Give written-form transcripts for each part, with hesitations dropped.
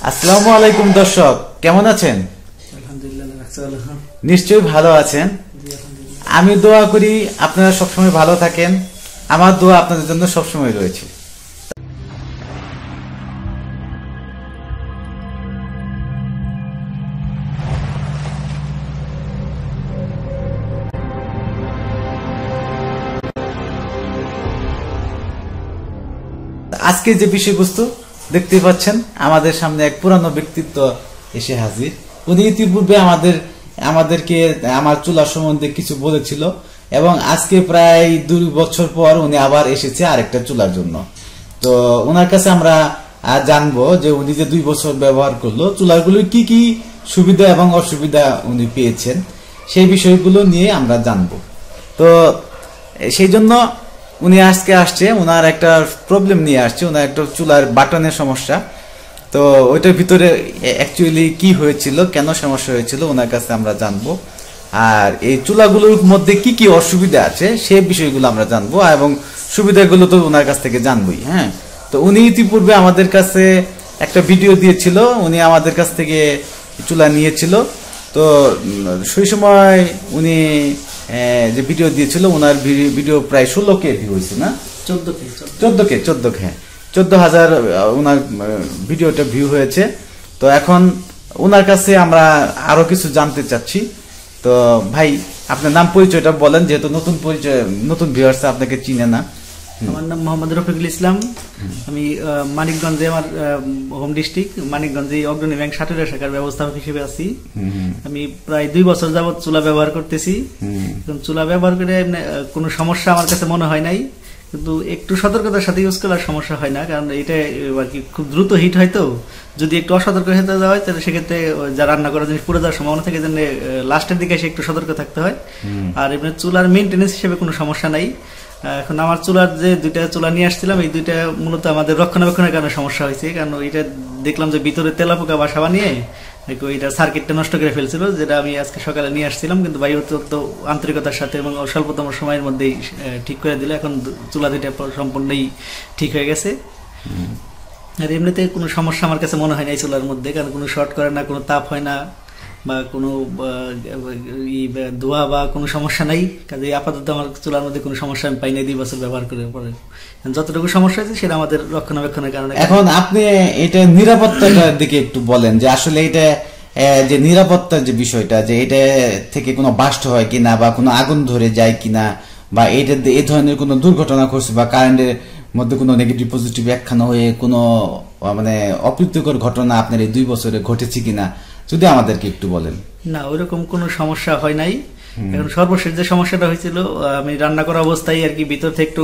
আসসালামু আলাইকুম দর্শক, কেমন আছেন? নিশ্চয়ই ভালো আছেন। আমি দোয়া করি আপনারা সবসময় ভালো থাকেন। আমার দোয়া আপনাদের জন্য সবসময় রয়েছে। আজকে যে বিষয়বস্তু দেখতে পাচ্ছেন, আমাদের সামনে এক পুরানো ব্যক্তিত্ব এসে হাজির। উনি ইতিপূর্বে আমাদেরকে আমার চুলা সম্বন্ধে কিছু বলেছিল এবং আজকে প্রায় 2 বছর পর উনি আবার এসেছে আরেকটা চুলার জন্য। তো ওনার কাছে আমরা জানবো যে উনি যে 2 বছর ব্যবহার করলো, চুলাগুলো কি কি সুবিধা এবং অসুবিধা উনি পেয়েছেন, সেই বিষয়গুলো নিয়ে আমরা জানবো। তো সেই জন্য উনি আজকে আসছে, ওনার একটা প্রবলেম নিয়ে আসছে, ওনার একটা চুলার বাটনের সমস্যা। তো ওইটার ভিতরে অ্যাকচুয়ালি কি হয়েছিল, কেন সমস্যা হয়েছিল, ওনার কাছে আমরা জানবো। আর এই চুলাগুলোর মধ্যে কি কি অসুবিধা আছে সেই বিষয়গুলো আমরা জানবো, এবং সুবিধাগুলো তো ওনার কাছ থেকে জানবোই। হ্যাঁ, তো উনি ইতিপূর্বে আমাদের কাছে একটা ভিডিও দিয়েছিল, উনি আমাদের কাছ থেকে চুলা নিয়েছিল। তো সেই সময় উনি যে ভিডিও দিয়েছিল, ওনার ভিডিও প্রায় 16K ভিউ হয়েছে, না 14,000 ওনার ভিডিওটা ভিউ হয়েছে। তো এখন ওনার কাছে আমরা আরো কিছু জানতে চাচ্ছি। তো ভাই, আপনার নাম পরিচয়টা বলেন, যেহেতু নতুন ভিউয়ার্স আপনাকে চিনে না। আমার নাম মোহাম্মদ রফিকুল ইসলাম। আমি মানিকগঞ্জে, আমার হোম ডিস্ট্রিক্ট মানিকগঞ্জে অগ্রণী ব্যাংক সাটুরিয়া শাখার ব্যবস্থাপক হিসেবে আছি। আমি প্রায় 2 বছর যাবত চুলা ব্যবহার করতেছি। চুলা ব্যবহার করে কোনো সমস্যা আমার কাছে মনে হয় নাই, কিন্তু একটু সতর্কতার সাথে ইউজ করার সমস্যা হয় না, কারণ এটা আর কি খুব দ্রুত হিট হয়। তো যদি একটু অসতর্ক হতে যাওয়া হয়, তাহলে সেক্ষেত্রে যা রান্না করার জিনিস পুড়ে যাওয়ার সম্ভাবনা থাকে, জন্য লাস্টের দিকে এসে একটু সতর্ক থাকতে হয়। আর এমনি চুলার মেনটেন্যান্স হিসেবে কোনো সমস্যা নাই। এখন আমার চুলার যে 2টা চুলা নিয়ে আসছিলাম, এই 2টা মূলত আমাদের রক্ষণাবেক্ষণের কারণে সমস্যা হয়েছে। কারণ এটা দেখলাম যে ভিতরে তেলাপোকা বাসা বানিয়ে ওইটা সার্কিটটা নষ্ট করে ফেলছিল, যেটা আমি আজকে সকালে নিয়ে আসছিলাম, কিন্তু ভাই অত্যন্ত আন্তরিকতার সাথে এবং স্বল্পতম সময়ের মধ্যেই ঠিক করে দিলে। এখন চুলা 2টা সম্পূর্ণই ঠিক হয়ে গেছে। আর এমনিতে কোনো সমস্যা আমার কাছে মনে হয় না এই চুলার মধ্যে, কারণ কোনো শর্ট করে না, কোনো তাপ হয় না, বা কোনো ধোয়া বা কোনো সমস্যা নাই। কাজে আপাতত আমার চুলার মধ্যে কোনো সমস্যা আমি পাই নাই 2 বছর ব্যবহার করে পরে। যতটুকু সমস্যা আছে সেটা আমাদের রক্ষণাবেক্ষণের কারণে। এখন আপনি এটা নিরাপত্তার দিকে একটু বলেন, যে আসলে এটা যে নিরাপত্তার যে বিষয়টা, যে এটা থেকে কোনো বাস্ট হয় কিনা, বা কোনো আগুন ধরে যায় কিনা, বা এটা এই ধরনের কোনো দুর্ঘটনা ঘটছে, বা কারেন্টের মধ্যে কোনো নেগেটিভ পজিটিভ একখানা হয়ে কোনো মানে অপ্রীতিকর ঘটনা আপনার এই 2 বছরে ঘটেছে কিনা, যদি আমাদেরকে একটু বলেন। না, ওইরকম কোনো সমস্যা হয় নাই। এখন সর্বশেষ যে সমস্যাটা হয়েছিল, আমি রান্না করা অবস্থায় আর কি ভিতর থেকে একটু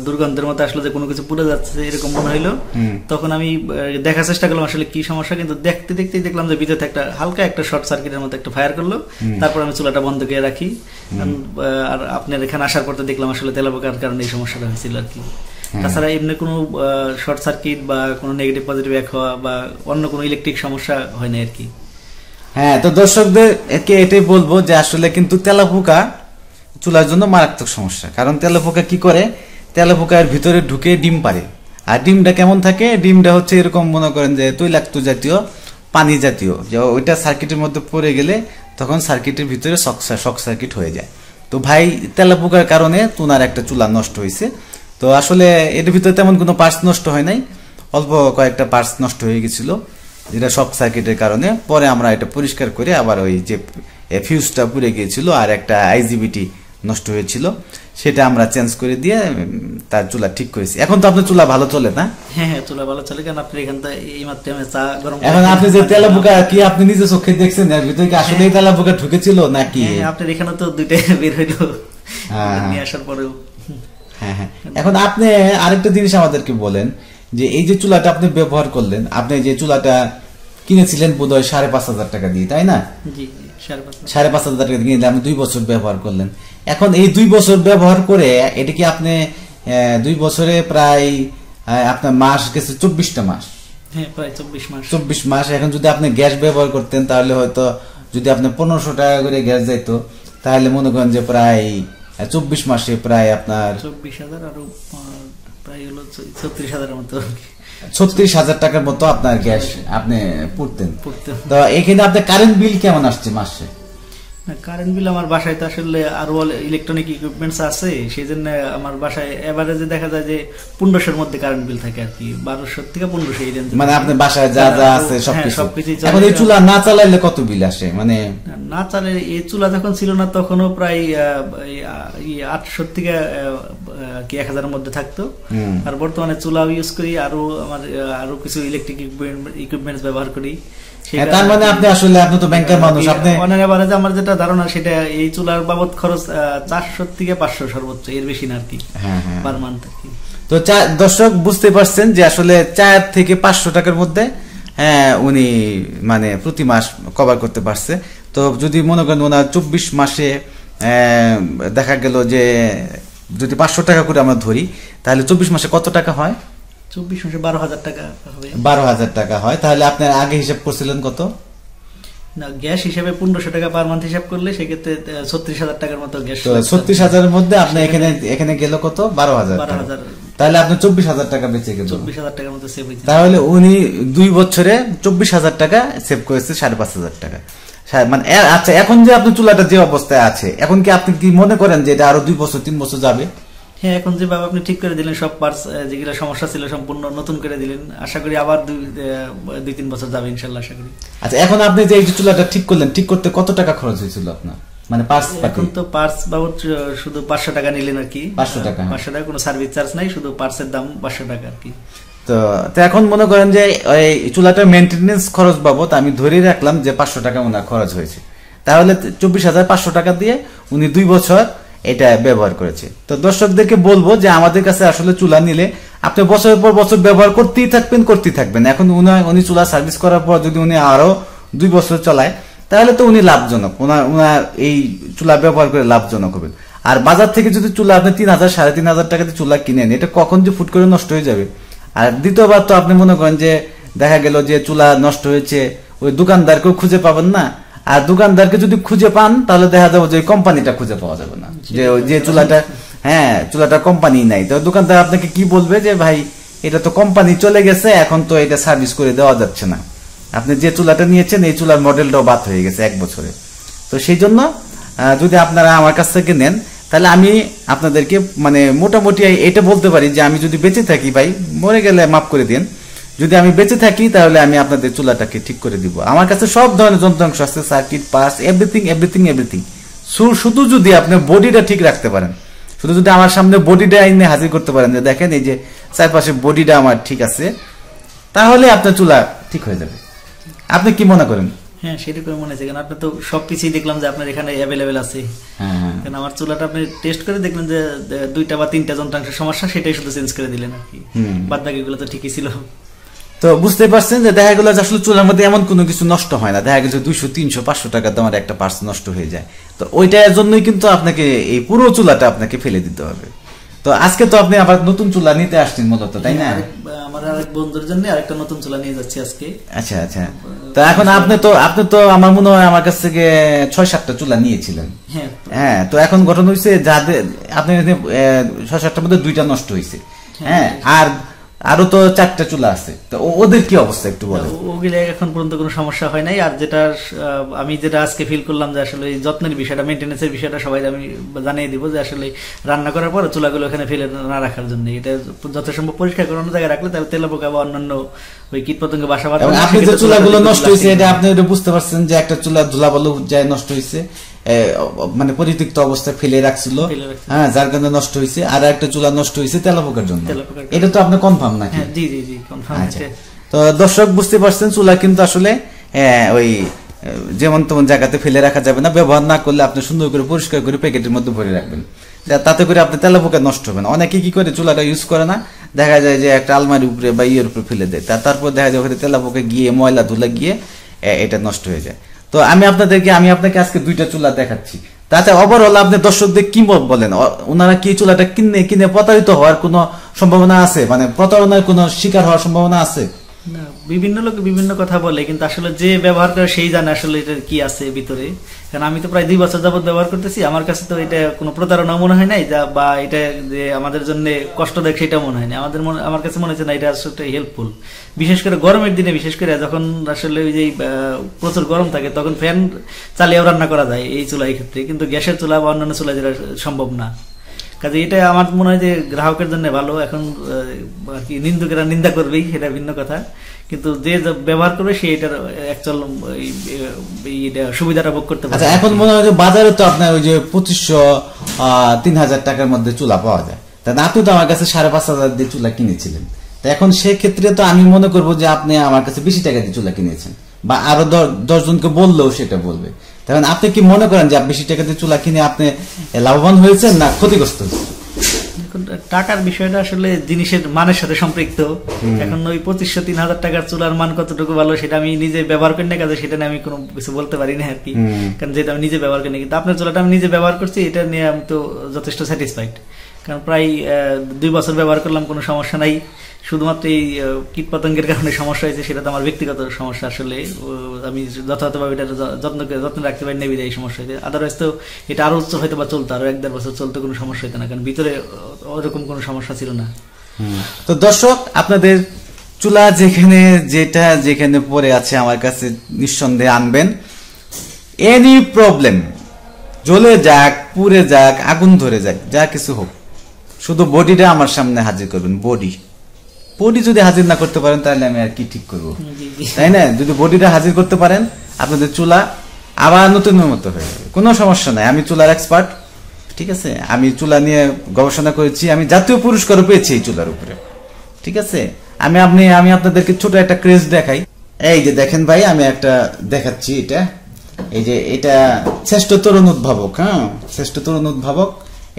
দুর্গন্ধের মতো আসলো, যে কোনো কিছু পুড়ে যাচ্ছে এরকম মনে হইলো। তখন আমি দেখার চেষ্টা করলাম আসলে কি সমস্যা, কিন্তু দেখতে দেখতেই দেখলাম যে ভিতরে একটা হালকা একটা শর্ট সার্কিটের মতো একটা ফায়ার করলো। তারপর আমি চুলাটা বন্ধ করে রাখি। আর আপনার এখানে আসার পর দেখলাম আসলে তেলাপোকার কারণে এই সমস্যাটা হয়েছিল আর কি। তাছাড়া এমনি কোনো শর্ট সার্কিট বা কোনো নেগেটিভ পজিটিভ এক হওয়া বা অন্য কোনো ইলেকট্রিক সমস্যা হয় না আর কি। হ্যাঁ, তো দর্শকদেরকে এটাই বলবো যে আসলে কিন্তু তেলাপোকা চুলার জন্য মারাত্মক সমস্যা। কারণ তেলাপোকা কি করে, তেলাপোকার ভিতরে ঢুকে ডিম পারে। আর ডিমটা কেমন থাকে, ডিমটা হচ্ছে এরকম, মনে করেন যে তৈলাক্ত জাতীয়, পানি জাতীয়, যে ওইটা সার্কিটের মধ্যে পড়ে গেলে তখন সার্কিটের ভিতরে শক সার্কিট হয়ে যায়। তো ভাই, তেলাপোকার কারণে তোনার একটা চুলা নষ্ট হয়েছে। তো আসলে এর ভিতরে তেমন কোনো পার্টস নষ্ট হয় নাই, অল্প কয়েকটা পার্টস নষ্ট হয়ে গেছিল, যেটা শক সার্কিটের কারণে। পরে আমরা এটা পরিষ্কার করে আবার ওই যে ফিউজটা পুড়ে গিয়েছিল আর একটা আইজিবিটি নষ্ট হয়েছিল, সেটা আমরা চেঞ্জ করে দিয়ে তার চুলা ঠিক করেছি। এখন তো আপনার চুলা ভালো চলে, না? হ্যাঁ, চুলা ভালো চলে। কারণ আপনি এখান থেকে এই মাত্র চা গরম, এখন আপনি যে তেলাপোকা কি আপনি নিজে চোখে দেখছেন, এর ভিতরে কি আসলে তেলাপোকা ঢুকেছিল নাকি? আপনার এখানে তো 2টা বের হইলো নিয়ে আসার পরেও। হ্যাঁ হ্যাঁ, এখন আপনি আরেকটা জিনিস আমাদেরকে বলেন, যে এই যে চুলাটা আপনি ব্যবহার করলেন, আপনি যে চুলাটা কিনেছিলেন বোধহয় 5,500 টাকা দিয়ে, তাই না? 5,500 টাকা দিয়ে কিনে আপনি 2 বছর ব্যবহার করলেন। এখন এই 2 বছর ব্যবহার করে এটা কি আপনি 2 বছরে প্রায় আপনার মাস গেছে 24টা মাস। হ্যাঁ, প্রায় 24 মাস। 24 মাস। এখন যদি আপনি গ্যাস ব্যবহার করতেন, তাহলে হয়তো যদি আপনি 1500 টাকা করে গ্যাস যাইত, তাহলে মনে করেন যে প্রায় 24 মাসে প্রায় আপনার 24,000 আর প্রায় হলো 36,000 এর মতো। 36,000 টাকার মতো আপনার গ্যাস আপনি পুড়তেন। পড়তেন। তো এখানে আপনার কারেন্ট বিল কেমন আসছে মাসে? কারেন্ট বিল আমার বাসায় তো আসলে আরো ইলেকট্রনিক ইকুইপমেন্টস আছে, সেই জন্য আমার বাসায় এভারেজে দেখা যায় যে 1500-এর মধ্যে কারেন্ট বিল থাকে আর কি, 1200 থেকে 1500 এই রেঞ্জে। মানে আপনার বাসায় যা যা আছে সবকিছু। সবকিছু। এখন এই চুলা না চালাইলে কত বিল আসে? মানে না চালালে, এই চুলা যখন ছিল না তখনও প্রায় 800 থেকে কি 1000-এর মধ্যে থাকতো। আর বর্তমানে চুলা ইউজ করি, আরো কিছু ইলেকট্রিক ইকুইপমেন্টস ব্যবহার করি। তার মানে আপনি আসলে, আপনি তো ব্যাংকের মানুষ, আপনি আমার যেটা ধারণা সেটা এই চুলার বাবদ খরচ 400 থেকে 500 সর্বোচ্চ, এর বেশি না আর কি পার মান্থ। তো দর্শক বুঝতে পারছেন যে আসলে 4 থেকে 500 টাকার মধ্যে উনি মানে প্রতি মাস কভার করতে পারছে। তো যদি মনে করেন ওনার 24 মাসে দেখা গেল যে যদি 500 টাকা করে আমরা ধরি, তাহলে 24 মাসে কত টাকা হয়? 24 মাসে 12,000 টাকা হবে। 12,000 টাকা হয়। তাহলে আপনার আগে হিসাব করছিলেন কত? না, গ্যাস হিসাবে 1500 টাকা পার মান্থ হিসাব করলে সেক্ষেত্রে 36,000 টাকার মতো গ্যাস। 36,000-এর মধ্যে আপনি এখানে গেল কত? 12,000। তাহলে আপনি 24,000 টাকা বেঁচে গেল। 24,000 টাকার মতো সেভ হয়েছে। তাহলে উনি 2 বছরে 24,000 টাকা সেভ করেছে, 5,500 টাকা। মানে আচ্ছা, এখন যে আপনার চুলাটা যে অবস্থায় আছে, এখন কি আপনি কি মনে করেন যে এটা আরো 2 বছর 3 বছর যাবে? হ্যাঁ, এখন যেভাবে আপনি ঠিক করে দিলেন, সব পার্টস যেগুলো সমস্যা ছিল সম্পূর্ণ নতুন করে দিলেন, আশা করি আবার 2-3 বছর যাবে ইনশাল্লাহ, আশা করি। আচ্ছা, এখন আপনি যে এই চুলাটা ঠিক করলেন, ঠিক করতে কত টাকা খরচ হয়েছিল আপনার? মানে পার্টস? এখন তো পার্টস বাবদ শুধু 500 টাকা নিলেন আর কি। 500 টাকা? 500 টাকা, কোনো সার্ভিস চার্জ নাই, শুধু পার্টসের দাম 500 টাকা আর কি। তো এখন মনে করেন যে এই চুলাটার মেইনটেনেন্স খরচ বাবদ আমি ধরে রাখলাম যে 500 টাকা ওনার খরচ হয়েছে, তাহলে 24,500 টাকা দিয়ে উনি 2 বছর এটা ব্যবহার করেছে। তো দর্শকদেরকে বলবো যে আমাদের কাছে আসলে চুলা নিলে আপনি বছরের পর বছর ব্যবহার করতেই থাকবেন। এখন উনি চুলা সার্ভিস করার পর যদি উনি আরো 2 বছর চালায়, তাহলে তো উনি লাভজনক, ওনার এই চুলা ব্যবহার করে লাভজনক হবেন। আর বাজার থেকে যদি চুলা আপনি 3,000 3,500 টাকাতে চুলা কিনেন, এটা কখন যে ফুট করে নষ্ট হয়ে যাবে। আর দ্বিতীয়বার তো আপনি মনে করেন যে দেখা গেল যে চুলা নষ্ট হয়েছে, ওই দোকানদারকেও খুঁজে পাবেন না। আর দোকানদারকে যদি খুঁজে পান, তাহলে দেখা যাবে যে কোম্পানিটা খুঁজে পাওয়া যাবে না, যে চুলাটা কোম্পানি নাই। তো দোকানদার আপনাকে কি বলবে যে ভাই এটা তো কোম্পানি চলে গেছে, এখন তো এটা সার্ভিস করে দেওয়া যাচ্ছে না, আপনি যে চুলাটা নিয়েছেন এই চুলার মডেলটাও বাদ হয়ে গেছে 1 বছরে। তো সেই জন্য যদি আপনারা আমার কাছ থেকে নেন, তাহলে আমি আপনাদেরকে মানে মোটামুটি এটা বলতে পারি যে আমি যদি বেঁচে থাকি, ভাই মরে গেলে মাফ করে দিন, যদি আমি বেঁচে থাকি তাহলে আমি আপনাদের চুলাটাকে ঠিক করে দিব। আমার কাছে সব ধরনের যন্ত্রাংশ আছে, সার্কিট, পার্টস, এভরিথিং। শুধু যদি আপনি বডিটা ঠিক রাখতে পারেন, শুধু যদি আমার সামনে বডিটা এনে হাজির করতে পারেন যে দেখেন এই যে চারপাশে বডিটা আমার ঠিক আছে, তাহলে আপনার চুলা ঠিক হয়ে যাবে। আপনি কি মনে করেন? হ্যাঁ, সেরকম মনে হচ্ছে, কারণ আপনি তো সবকিছুই দেখলাম যে আপনার এখানে অ্যাভেলেবেল আছে। কারণ আমার চুলাটা আপনি টেস্ট করে দেখলেন যে 2টা বা 3টা যন্ত্রাংশের সমস্যা, সেটাই শুধু চেঞ্জ করে দিলেন আর কি, বাদ বাকিগুলো তো ঠিকই ছিল। তো বুঝতে পারছেন যে দেখা গেল আসলে চুলার মধ্যে এমন কোনো কিছু নষ্ট হয় না, দেখা গেছে 200, 300, 500 টাকা দামের একটা পার্টস নষ্ট হয়ে যায়। তো ওইটার জন্যই কিন্তু আপনাকে এই পুরো চুলাটা আপনাকে ফেলে দিতে হবে। তো আজকে তো আপনি আবার নতুন চুলা নিতে আসছেন মূলত, তাই না? আমার আরেক বন্ধুর জন্য আরেকটা নতুন চুলা নিয়ে যাচ্ছি আজকে। আচ্ছা। তো এখন আপনি তো আমার মনে হয় আমার কাছ থেকে 6-7টা চুলা নিয়েছিলেন। হ্যাঁ, তো এখন ঘটনা হয়েছে যাদের আপনি 6-7টার মধ্যে 2টা নষ্ট হয়েছে। হ্যাঁ, আর আরো তো 4টা চুলা আছে, তো ওদের কি অবস্থা একটু বলেন। ওগুলো এখন পর্যন্ত কোনো সমস্যা হয় নাই। আর যেটা আমি আজকে ফিল করলাম যে আসলে যত্নের বিষয়টা, মেইনটেনেন্সের বিষয়টা সবাই আমি জানিয়ে দিব যে আসলে রান্না করার পর চুলাগুলো এখানে ফেলে না রাখার জন্য, এটা যথাসম্ভব পরিষ্কার করে অন্য জায়গায় রাখলে তাহলে তেলাপোকা বা অন্যান্য ওই কীটপতঙ্গ বাসা বাঁধে। আপনি যে চুলাগুলো নষ্ট হয়েছে এটা আপনি বুঝতে পারছেন যে একটা চুলা ধুলাবালু যায় নষ্ট হয়েছে, মানে পরিত্যক্ত অবস্থায় ফেলে রাখছিল, হ্যাঁ, যার কারণে নষ্ট হয়েছে। আর একটা চুলা নষ্ট হয়েছে তেলাপোকার জন্য। এটা তো আপনি কনফার্ম নাকি? জি কনফার্ম। তো দর্শক বুঝতে পারছেন, চুলা কিন্তু আসলে ওই যেমন তেমন জায়গাতে ফেলে রাখা যাবে না, ব্যবহার না করলে আপনি সুন্দর করে পরিষ্কার করে প্যাকেটের মধ্যে ভরে রাখবেন, তাতে করে আপনি তেলাপোকা নষ্ট হবে না। অনেকে কি করে চুলাটা ইউজ করে না, দেখা যায় যে একটা আলমারির উপরে বা ইয়ের উপরে ফেলে দেয়, তারপর দেখা যায় ওখানে তেলাপোকা গিয়ে ময়লা ধুলা গিয়ে এটা নষ্ট হয়ে যায়। তো আমি আপনাকে আজকে 2টা চুলা দেখাচ্ছি। তাতে ওভারঅল আপনি দর্শকদের কি বলেন, ওনারা কি চুলাটা কিনে প্রতারিত হওয়ার কোনো সম্ভাবনা আছে, মানে প্রতারণার কোনো শিকার হওয়ার সম্ভাবনা আছে? না, বিভিন্ন লোক বিভিন্ন কথা বলে, কিন্তু আসলে যে ব্যবহার করে সেই জানে আসলে এটা কি আছে ভিতরে। কারণ আমি তো প্রায় 2 বছর যাবত ব্যবহার করতেছি, আমার কাছে তো এটা কোনো প্রতারণা মনে হয় নাই, বা এটা যে আমাদের জন্য কষ্টদায়ক সেটা মনে হয় না। আমার কাছে মনে হচ্ছে না এটা আসলে হেল্পফুল, বিশেষ করে গরমের দিনে, বিশেষ করে যখন আসলে ওই যে প্রচুর গরম থাকে তখন ফ্যান চালিয়েও রান্না করা যায় এই চুলার ক্ষেত্রে, কিন্তু গ্যাসের চুলা বা অন্যান্য চুলা যেটা সম্ভব না। কাজে এটা আমার মনে হয় যে গ্রাহকের জন্য ভালো। এখন আর কি নিন্দুকেরা নিন্দা করবেই, সেটা ভিন্ন কথা, কিন্তু যে ব্যবহার করবে সে এটার অ্যাকচুয়াল সুবিধাটা ভোগ করতে পারে। আচ্ছা, এখন মনে হয় যে বাজারে তো আপনার ওই যে 2500-3000 টাকার মধ্যে চুলা পাওয়া যায়, তা আপনি তো আমার কাছে 5,500 দিয়ে চুলা কিনেছিলেন, তা এখন সেক্ষেত্রে তো আমি মনে করবো যে আপনি আমার কাছে বেশি টাকা দিয়ে চুলা কিনেছেন, বা আরো 10 জনকে বললেও সেটা বলবে। তখন আপনি কি মনে করেন যে বেশি টাকা দিয়ে চুলা কিনে আপনি লাভবান হয়েছেন না ক্ষতিগ্রস্ত হয়েছেন? টাকার বিষয়টা আসলে জিনিসের মানের সাথে সম্পৃক্ত। এখন ওই 2500-3000 টাকার চুলার মান কতটুকু ভালো সেটা আমি নিজে ব্যবহার করি না, কাজে সেটা নিয়ে আমি কোনো কিছু বলতে পারি না আর কি, কারণ যেটা আমি নিজে ব্যবহার করি না। কিন্তু আপনার চুলাটা আমি নিজে ব্যবহার করছি, এটা নিয়ে আমি তো যথেষ্ট স্যাটিসফাইড, কারণ প্রায় 2 বছর ব্যবহার করলাম, কোনো সমস্যা নাই। শুধুমাত্র এই কীট পতঙ্গের কারণে সমস্যা হয়েছে, সেটা তো আমার ব্যক্তিগত সমস্যা। আসলে আমি যথাযথভাবে এটা যত্ন রাখতে পারি না, এই সমস্যা হয়েছে। আদারওয়াইজ তো এটা আরো উচ্চ হয়তো বা চলতো, আরো 1-1.5 বছর চলতো, কোনো সমস্যা হতো না, কারণ ভিতরে ওরকম কোনো সমস্যা ছিল না। তো দর্শক, আপনাদের চুলা যেখানে পড়ে আছে আমার কাছে নিঃসন্দেহে আনবেন। এনি প্রবলেম, জ্বলে যাক, পুড়ে যাক, আগুন ধরে যাক, যা কিছু হোক, শুধু বডিটা আমার সামনে হাজির করবেন। বডি যদি হাজির না করতে পারেন তাহলে আমি আর কি ঠিক করবো, তাই না? যদি বডিটা হাজির করতে পারেন, আপনাদের চুলা আবার নতুনের মতো হয়ে যাবে, কোনো সমস্যা নাই। আমি চুলার এক্সপার্ট, ঠিক আছে? আমি চুলা নিয়ে গবেষণা করেছি, আমি জাতীয় পুরস্কারও পেয়েছি এই চুলার উপরে, ঠিক আছে? আমি আপনাদেরকে ছোট একটা ক্রেজ দেখাই। এই যে দেখেন ভাই, আমি একটা দেখাচ্ছি, এটা এই যে এটা শ্রেষ্ঠ তরুণ উদ্ভাবক, শ্রেষ্ঠ তরুণ উদ্ভাবক,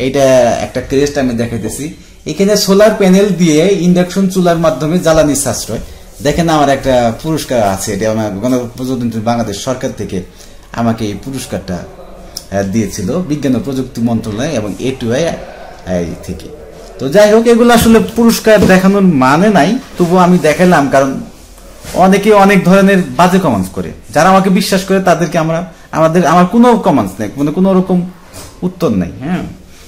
এইটা একটা ক্রেস্ট আমি দেখাইতেছি। এখানে সোলার প্যানেল দিয়ে ইন্ডাকশন চুলার মাধ্যমে জ্বালানি সাশ্রয়। দেখেন আমার একটা পুরস্কার আছে, এটা আমার গণপ্রজাতন্ত্রী বাংলাদেশ সরকার থেকে আমাকে এই পুরস্কারটা দিয়েছিল বিজ্ঞান ও প্রযুক্তি মন্ত্রণালয় এবং A2I থেকে। তো যাই হোক, এগুলো আসলে পুরস্কার দেখানোর মানে নাই, তবুও আমি দেখালাম, কারণ অনেকে অনেক ধরনের বাজে কমেন্টস করে। যারা আমাকে বিশ্বাস করে তাদেরকে আমার কোনো কমেন্টস নেই, কোনো রকম উত্তর নেই।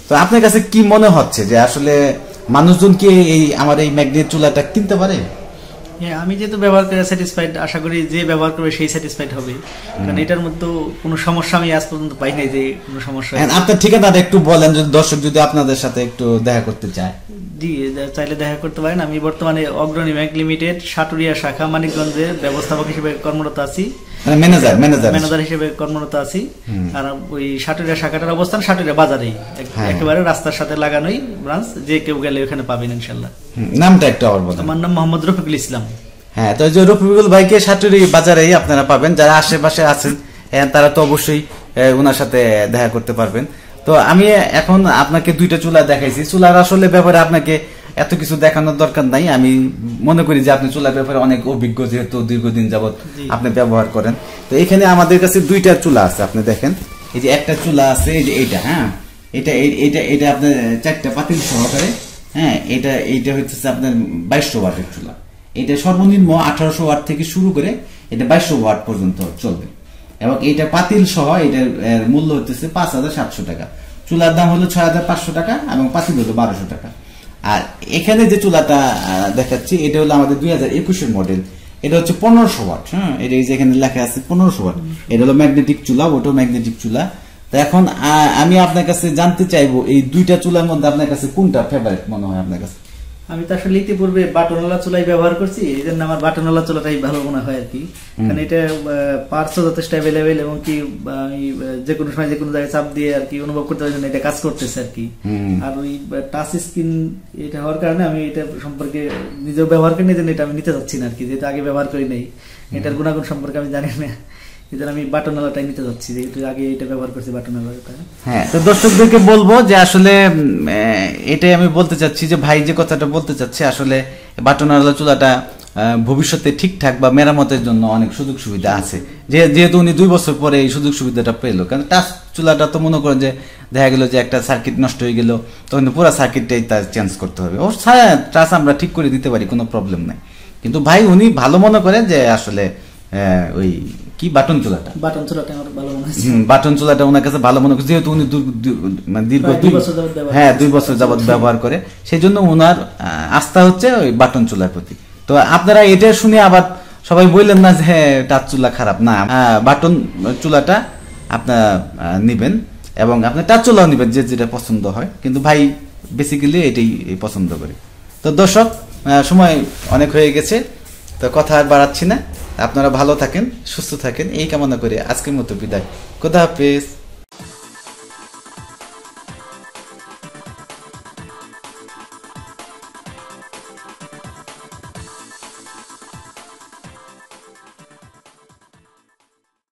তো আপনার কাছে কি মনে হচ্ছে যে আসলে মানুষজন কি আমার এই ম্যাগনেট চুলাটা কিনতে পারে? হ্যাঁ, আমি যেহেতু ব্যবহার করে স্যাটিসফাইড, আশা করি যে ব্যবহার করবে সেই স্যাটিসফাইড হবে, কারণ এটার মধ্যে কোনো সমস্যা আমি আজ পর্যন্ত পাই নাই যে কোনো সমস্যা। আপনার ঠিকানাটা একটু বলেন, যদি দর্শক যদি আপনাদের সাথে একটু দেখা করতে চায়। জি, চাইলে দেখা করতে পারেন। আমি বর্তমানে অগ্রণী ব্যাংক লিমিটেড সাটুরিয়া শাখা মানিকগঞ্জের ব্যবস্থাপক হিসেবে কর্মরত আছি, ম্যানেজার হিসেবে কর্মরত আছি। আর ওই সাটুরিয়া শাখাটার অবস্থান সাটুরিয়া বাজারেই, একেবারে রাস্তার সাথে লাগানোই ব্রাঞ্চ, যে কেউ গেলে ওখানে পাবেন ইনশাল্লাহ। নামটা একটু আবার বলেন। আমার নাম মোহাম্মদ রফিকুল ইসলাম। হ্যাঁ, তো যে রফিকুল ভাইকে সাটুরি বাজারেই আপনারা পাবেন। যারা আশেপাশে আছেন তারা তো অবশ্যই ওনার সাথে দেখা করতে পারবেন। তো আমি এখন আপনাকে 2টা চুলা দেখাইছি। চুলার আসলে ব্যাপারে আপনাকে এত কিছু দেখানোর দরকার নাই। আমি মনে করি যে আপনি চুলার ব্যাপারে অনেক অভিজ্ঞ, যেহেতু দীর্ঘদিন যাবত আপনি ব্যবহার করেন। তো এখানে আমাদের কাছে 2টা চুলা আছে, আপনি দেখেন। এই যে একটা চুলা আছে, এই যে এইটা, এটা আপনার 4টা পাতিল সহকারে। এইটা হচ্ছে আপনার 2200 ওয়াটের চুলা। এটা সর্বনিম্ন 1800 ওয়াট থেকে শুরু করে এটা 2200 ওয়াট পর্যন্ত চলবে, এবং এইটা পাতিল সহ এটার মূল্য হচ্ছে 5700 টাকা। চুলার দাম হলো 6500 টাকা এবং পাতিল হলো 1200 টাকা। আর এখানে যে চুলাটা দেখাচ্ছি এটা হলো আমাদের 2021 মডেল। এটা হচ্ছে 1500 ওয়াট। এটা যেখানে লেখা আছে 1500 ওয়াট। এটা হলো ম্যাগনেটিক চুলা, ওটাও ম্যাগনেটিক চুলা। তো এখন আমি আপনার কাছে জানতে চাইবো, এই 2টা চুলার মধ্যে আপনার কাছে কোনটা ফেভারিট মনে হয় আপনার কাছে? আমি তো আসলে ইতিপূর্বে বাটনওয়ালা চুলাই ব্যবহার করছি, এই জন্য আমার বাটনওয়ালা চুলাটাই ভালো মনে হয় আর কি, কারণ এটা পার্টসও যথেষ্ট অ্যাভেলেবেল, এবং কি আমি যে কোনো সময় যে কোনো জায়গায় চাপ দিয়ে আর কি অনুভব করতে পারি এটা কাজ করতেছে আর কি। আর ওই টাচ স্ক্রিন এটা হওয়ার কারণে আমি এটা সম্পর্কে নিজেও ব্যবহার করি, এই জন্য এটা আমি নিতে চাচ্ছি না আর কি, যেহেতু আগে ব্যবহার করি নাই, এটার গুণাগুণ সম্পর্কে আমি জানি না, এজন্য আমি বাটনওয়ালাটাই নিতে যাচ্ছি, যেহেতু আগে এটা ব্যবহার করছি বাটনওয়ালাটা। হ্যাঁ, তো দর্শকদেরকে বলবো যে আসলে এটাই আমি বলতে চাচ্ছি যে ভাই যে কথাটা বলতে চাচ্ছে, আসলে বাটনওয়ালা চুলাটা ভবিষ্যতে ঠিকঠাক বা মেরামতের জন্য অনেক সুযোগ সুবিধা আছে, যেহেতু উনি 2 বছর পরে এই সুযোগ সুবিধাটা পেলো। কারণ টাচ চুলাটা তো মনে করেন যে দেখা গেল যে একটা সার্কিট নষ্ট হয়ে গেল, তখন পুরো সার্কিটটাই তার চেঞ্জ করতে হবে। ও টাচ আমরা ঠিক করে দিতে পারি, কোনো প্রবলেম নাই। কিন্তু ভাই উনি ভালো মনে করেন যে আসলে ওই কি বাটন চুলাটা আমার ভালো মনে হচ্ছে। বাটন চুলাটা ওনার কাছে ভালো মনে করছে, যেহেতু উনি দীর্ঘ প্রায় 2 বছর যাবত ব্যবহার হ্যাঁ 2 বছর যাবত ব্যবহার করে, সেই জন্য ওনার আস্থা হচ্ছে ওই বাটন চুলার প্রতি। তো আপনারা এটা শুনে আবার সবাই বললেন না যে টাচ চুলা খারাপ, না বাটন চুলাটা আপনারা নিবেন এবং আপনার টাচ চুলাও নিবেন, যে যেটা পছন্দ হয়, কিন্তু ভাই বেসিক্যালি এটাই পছন্দ করে। তো দর্শক, সময় অনেক হয়ে গেছে, তো কথা আর বাড়াচ্ছি না, আপনারা ভালো থাকেন, সুস্থ থাকেন এই কামনা করে আজকের মতো বিদায়। খোদা হাফেজ।